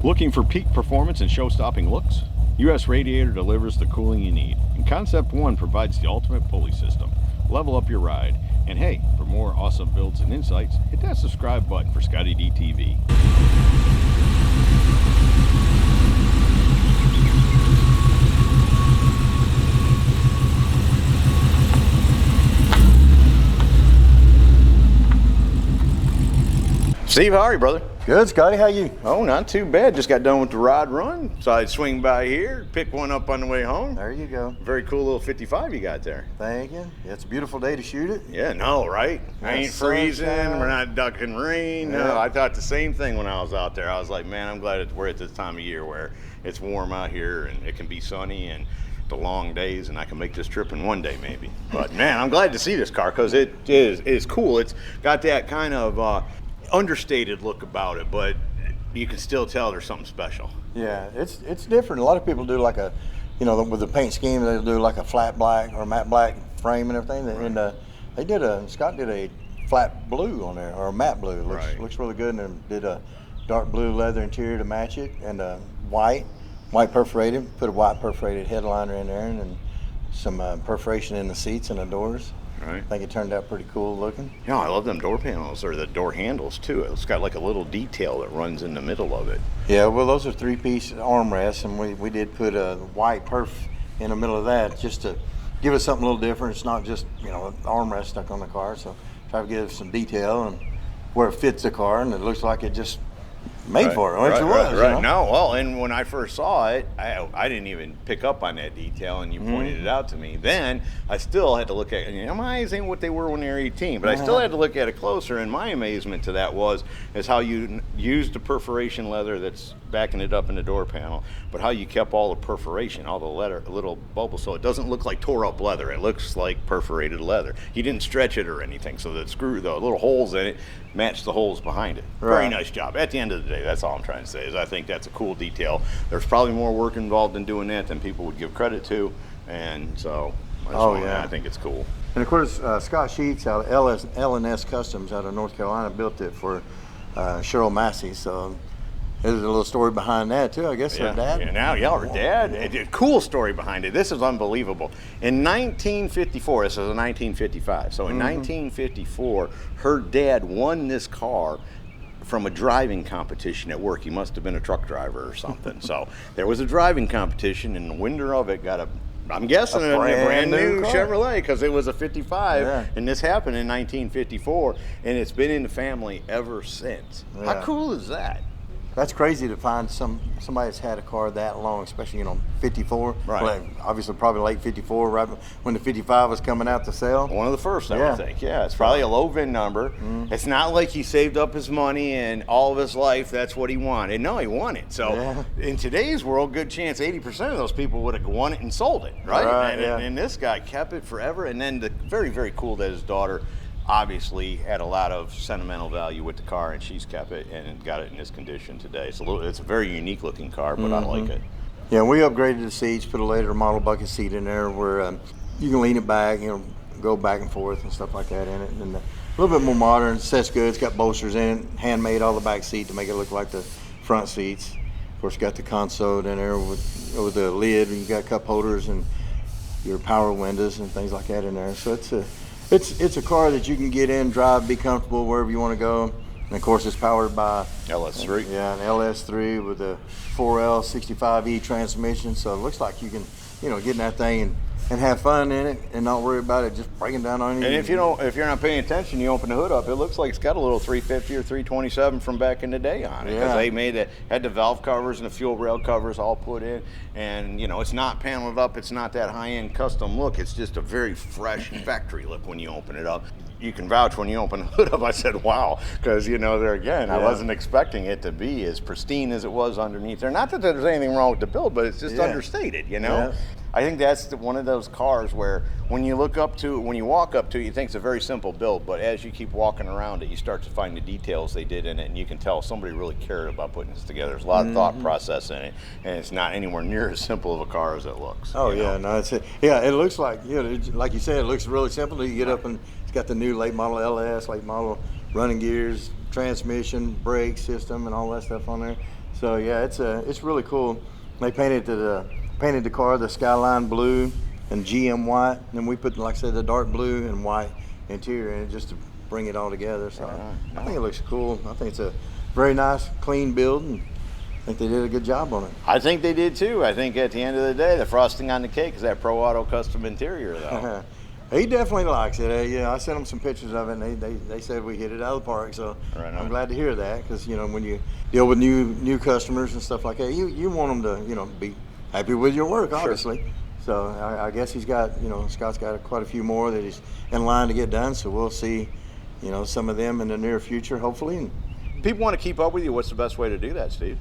Looking for peak performance and show-stopping looks? US Radiator delivers the cooling you need, and Concept One provides the ultimate pulley system. Level up your ride. And hey, for more awesome builds and insights, hit that subscribe button for ScottieDTV. Steve, how are you, brother? Good, Scotty. How you? Oh, not too bad. Just got done with the rod run, so I'd swing by here, pick one up on the way home. There you go. Very cool little 55 you got there. Thank you. It's a beautiful day to shoot it. Yeah, no, right? I ain't freezing. We're not ducking rain. Yeah. No, I thought the same thing when I was out there. I was like, man, I'm glad we're at this time of year where it's warm out here and it can be sunny and the long days, and I can make this trip in one day maybe. But man, I'm glad to see this car because it's cool. It's got that kind of understated look about it, but you can still tell there's something special. Yeah, it's different. A lot of people do like a, you know, with the paint scheme, they'll do like a flat black or matte black frame and everything. Right. And Scott did a flat blue on there, or a matte blue. Looks really good, and then did a dark blue leather interior to match it, and white perforated. Put a white perforated headliner in there, and then some perforation in the seats and the doors. Right. I think it turned out pretty cool looking. Yeah, I love them door panels, or the door handles too. It's got like a little detail that runs in the middle of it. Yeah, well, those are 3-piece armrests, and we did put a white perf in the middle of that just to give us something a little different. It's not just, you know, an armrest stuck on the car, so try to give some detail and where it fits the car, and it looks like it just made for it, which it was. Right. No, well, and when I first saw it, I didn't even pick up on that detail, and you pointed it out to me. Then I still had to look at it. You know, my eyes ain't what they were when they were 18, but I still had to look at it closer, and my amazement to that is how you used the perforation leather that's backing it up in the door panel, but how you kept all the perforation, all the little bubbles, so it doesn't look like tore up leather. It looks like perforated leather. You didn't stretch it or anything, so the little holes in it match the holes behind it. Right. Very nice job. At the end of the day, that's all I'm trying to say, is I think that's a cool detail. There's probably more work involved in doing that than people would give credit to, and so I think it's cool. And of course, Scott Sheets out of L&S Customs out of North Carolina built it for Cheryl Massey, so there's a little story behind that too, I guess. Her dad? Her dad. A cool story behind it. This is unbelievable. In 1954, this is a 1955, so in 1954, her dad won this car from a driving competition at work. He must have been a truck driver or something. So there was a driving competition, and the winner of it got I'm guessing a brand new Chevrolet, because it was a 55, and this happened in 1954, and it's been in the family ever since. Yeah. How cool is that? That's crazy to find somebody that's had a car that long, especially, you know, 54. Right. Well, obviously, probably late 54, right when the 55 was coming out to sell. One of the first, I would think. Yeah, it's probably a low VIN number. It's not like he saved up his money and all of his life that's what he wanted. No, he won it. So in today's world, good chance 80% of those people would have won it and sold it, right? And this guy kept it forever. And then very, very cool that his daughter obviously had a lot of sentimental value with the car, and she's kept it and got it in this condition today. It's a very unique looking car, but I like it. Yeah, we upgraded the seats, put a later model bucket seat in there where you can lean it back, you know, go back and forth and stuff like that in it. And a little bit more modern, sets good, it's got bolsters in it, handmade all the back seat to make it look like the front seats. Of course, got the console in there with the lid, and you got cup holders and your power windows and things like that in there. So it's a car that you can get in, drive, be comfortable wherever you want to go. And of course, it's powered by LS3. An LS3 with a 4L 65E transmission. So it looks like you can, you know, get in that thing and have fun in it and not worry about it just breaking down on you. And if you're not paying attention, you open the hood up, it looks like it's got a little 350 or 327 from back in the day on it, because they had the valve covers and the fuel rail covers all put in, and you know, it's not paneled up, it's not that high-end custom look, it's just a very fresh factory look when you open it up. You can vouch when you open the hood up. I said, wow, because you know, I wasn't expecting it to be as pristine as it was underneath there. Not that there's anything wrong with the build, but it's just understated, you know. I think that's one of those cars where when you walk up to it, you think it's a very simple build, but as you keep walking around it, you start to find the details they did in it, and you can tell somebody really cared about putting this together. There's a lot of thought process in it, and it's not anywhere near as simple of a car as it looks. Oh yeah, no, it looks like, you know, like you said, it looks really simple. You get up and it's got the new late model LS, late model running gears, transmission, brake system, and all that stuff on there. So yeah, it's really cool. They painted the car the Skyline blue and GM white, and then we put, like I said, the dark blue and white interior in it just to bring it all together. So I think it looks cool. I think it's a very nice, clean build, and I think they did a good job on it. I think they did too. I think at the end of the day, the frosting on the cake is that Pro Auto custom interior, though. He definitely likes it. Yeah, I sent him some pictures of it, and they said we hit it out of the park. So I'm glad to hear that, because you know, when you deal with new customers and stuff like that, you want them to, you know, be happy with your work, obviously. Sure. So I guess he's got, you know, Scott's got quite a few more that he's in line to get done. So we'll see, you know, some of them in the near future, hopefully. People want to keep up with you. What's the best way to do that, Steve?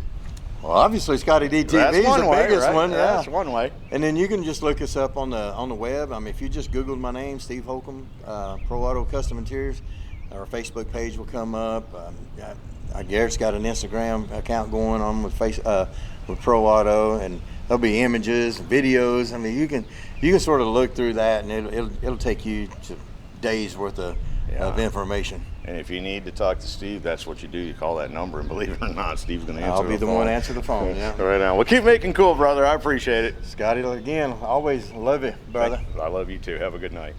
Well, obviously ScottieDTV is the biggest one. Yeah, that's one way. And then you can just look us up on the web. I mean, if you just Googled my name, Steve Holcomb, Pro Auto Custom Interiors, our Facebook page will come up. Garrett's got an Instagram account going on with Pro Auto, and there'll be images, videos. I mean, you can sort of look through that, and it'll take you to days worth of information. And if you need to talk to Steve, that's what you do. You call that number, and believe it or not, Steve's going to answer the phone. I'll be the one to answer the phone, yeah. Right now. Well, keep making cool, brother. I appreciate it. Scotty, again, always love you, brother. I love you too. Have a good night.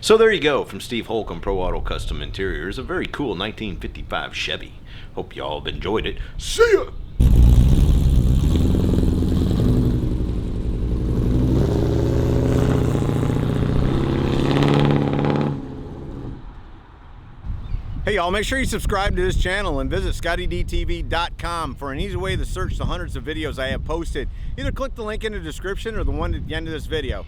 So there you go, from Steve Holcomb, Pro Auto Custom Interiors, a very cool 1955 Chevy. Hope y'all have enjoyed it. See ya! Hey y'all, make sure you subscribe to this channel and visit ScottieDTV.com for an easy way to search the hundreds of videos I have posted. Either click the link in the description or the one at the end of this video.